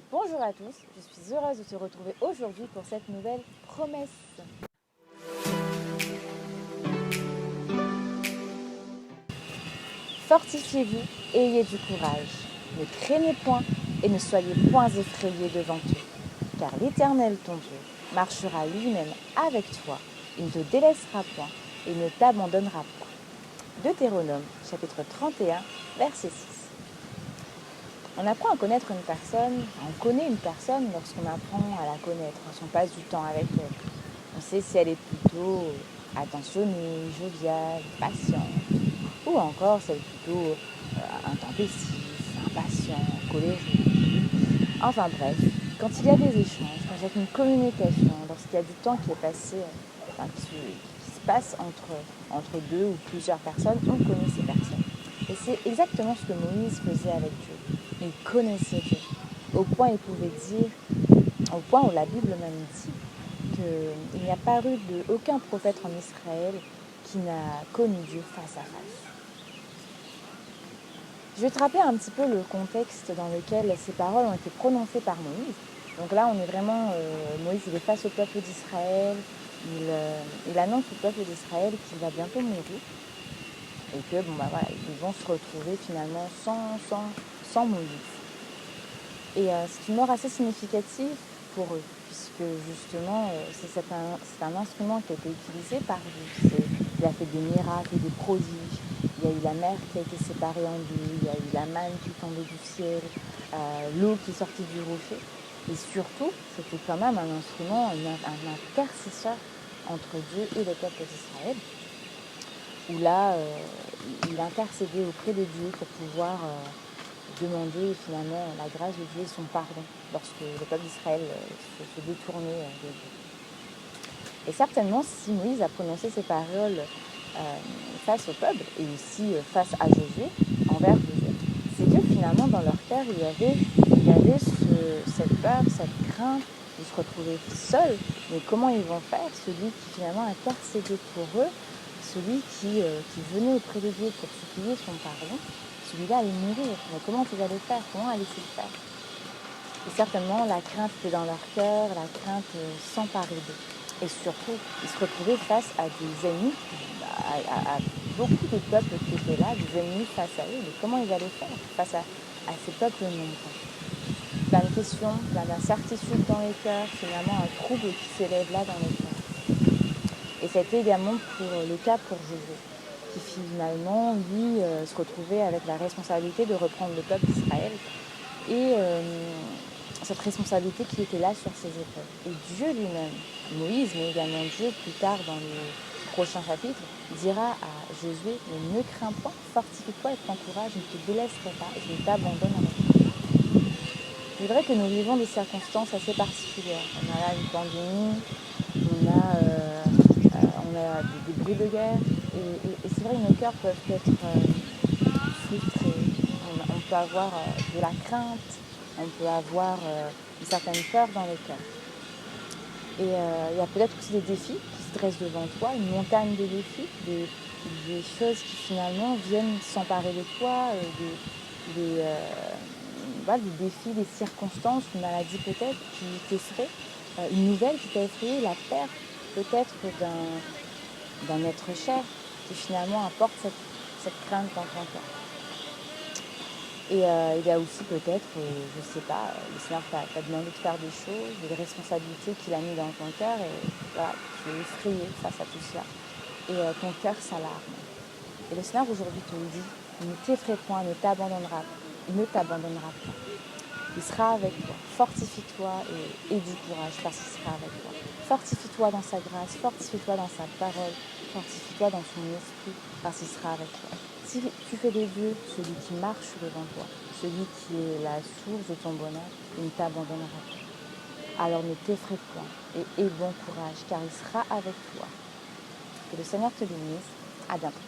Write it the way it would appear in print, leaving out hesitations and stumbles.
Bonjour à tous, je suis heureuse de te retrouver aujourd'hui pour cette nouvelle promesse. Fortifiez-vous et ayez du courage. Ne craignez point et ne soyez point effrayés devant eux, car l'Éternel ton Dieu marchera lui-même avec toi. Il ne te délaissera point et ne t'abandonnera point. Deutéronome chapitre 31, verset 6. On apprend à connaître une personne, on connaît une personne lorsqu'on apprend à la connaître, lorsqu'on passe du temps avec elle. On sait si elle est plutôt attentionnée, joviale, patiente, ou encore si elle est plutôt intempestive, impatiente, colérique. Enfin bref, quand il y a des échanges, quand il y a une communication, lorsqu'il y a du temps qui est passé, qui se passe entre deux ou plusieurs personnes, on connaît ces personnes. Et c'est exactement ce que Moïse faisait avec Dieu. Il connaissait Dieu. Au point où la Bible même dit qu'il n'y a paru aucun prophète en Israël qui n'a connu Dieu face à face. Je vais te rappeler un petit peu le contexte dans lequel ces paroles ont été prononcées par Moïse. Donc là, on est vraiment, Moïse, il est face au peuple d'Israël. Il annonce au peuple d'Israël qu'il va bientôt mourir et que ils vont se retrouver finalement sans Moïse. Et c'est une mort assez significative pour eux, puisque justement, c'est un instrument qui a été utilisé par Dieu. Il a fait des miracles et des prodiges. Il y a eu la mer qui a été séparée en deux, il y a eu la manne qui tombait du ciel, l'eau qui sortait du rocher. Et surtout, c'était quand même un instrument, un intercesseur entre Dieu et le peuple d'Israël, où là, il intercédait auprès de Dieu pour pouvoir demander finalement la grâce de Dieu et son pardon lorsque le peuple d'Israël se détournait de Dieu. Et certainement, si Moïse a prononcé ces paroles face au peuple et aussi face à Josué, envers Josué, c'est que finalement dans leur cœur il y avait cette peur, cette crainte de se retrouver seuls. Mais comment ils vont faire? Celui qui finalement intercédait pour eux, celui qui venait auprès de Dieu pour supplier son pardon, celui-là allait mourir. Mais comment ils allaient faire? Comment allaient-ils faire? Et certainement, la crainte était dans leur cœur, la crainte s'emparait d'eux. Et surtout, ils se retrouvaient face à des ennemis, à beaucoup de peuples qui étaient là, des ennemis face à eux. Mais comment ils allaient faire face à ces peuples nombreux? Plein de questions, plein d'incertitudes dans les cœurs, finalement un trouble qui s'élève là dans les cœurs. Et ça a été également le cas pour Josué, qui finalement, lui, se retrouvait avec la responsabilité de reprendre le peuple d'Israël. Et cette responsabilité qui était là sur ses épaules. Et Dieu lui-même, Moïse, mais également Dieu, plus tard dans le prochain chapitre, dira à Josué, mais ne crains point, fortifie-toi et prends courage, je ne te délaisserai pas, je ne t'abandonnerai pas. C'est vrai que nous vivons des circonstances assez particulières. On a là une pandémie, on a des bruits de guerre, et c'est vrai que nos cœurs peuvent être frustrés. On peut avoir de la crainte, on peut avoir une certaine peur dans le cœur. Et il y a peut-être aussi des défis qui se dressent devant toi, une montagne de défis, des choses qui finalement viennent s'emparer de toi, des défis, des circonstances, une maladie peut-être qui t'effraie, une nouvelle qui t'a effrayé, la perte peut-être d'un être cher qui finalement apporte cette crainte dans ton cœur. Et il y a aussi peut-être, je ne sais pas, le Seigneur t'a demandé de faire des choses, des responsabilités qu'il a mis dans ton cœur, et voilà, tu es effrayé face à tout cela. Et ton cœur s'alarme. Et le Seigneur aujourd'hui te le dit, ne t'effraie point, il ne t'abandonnera point. Il sera avec toi. Fortifie-toi et aie du courage parce qu'il sera avec toi. Fortifie-toi dans sa grâce, fortifie-toi dans sa parole, fortifie-toi dans son esprit parce qu'il sera avec toi. Si tu fais des dieux, celui qui marche devant toi, celui qui est la source de ton bonheur, il ne t'abandonnera pas. Alors ne t'effraie point et aie bon courage car il sera avec toi. Que le Seigneur te bénisse. À bientôt.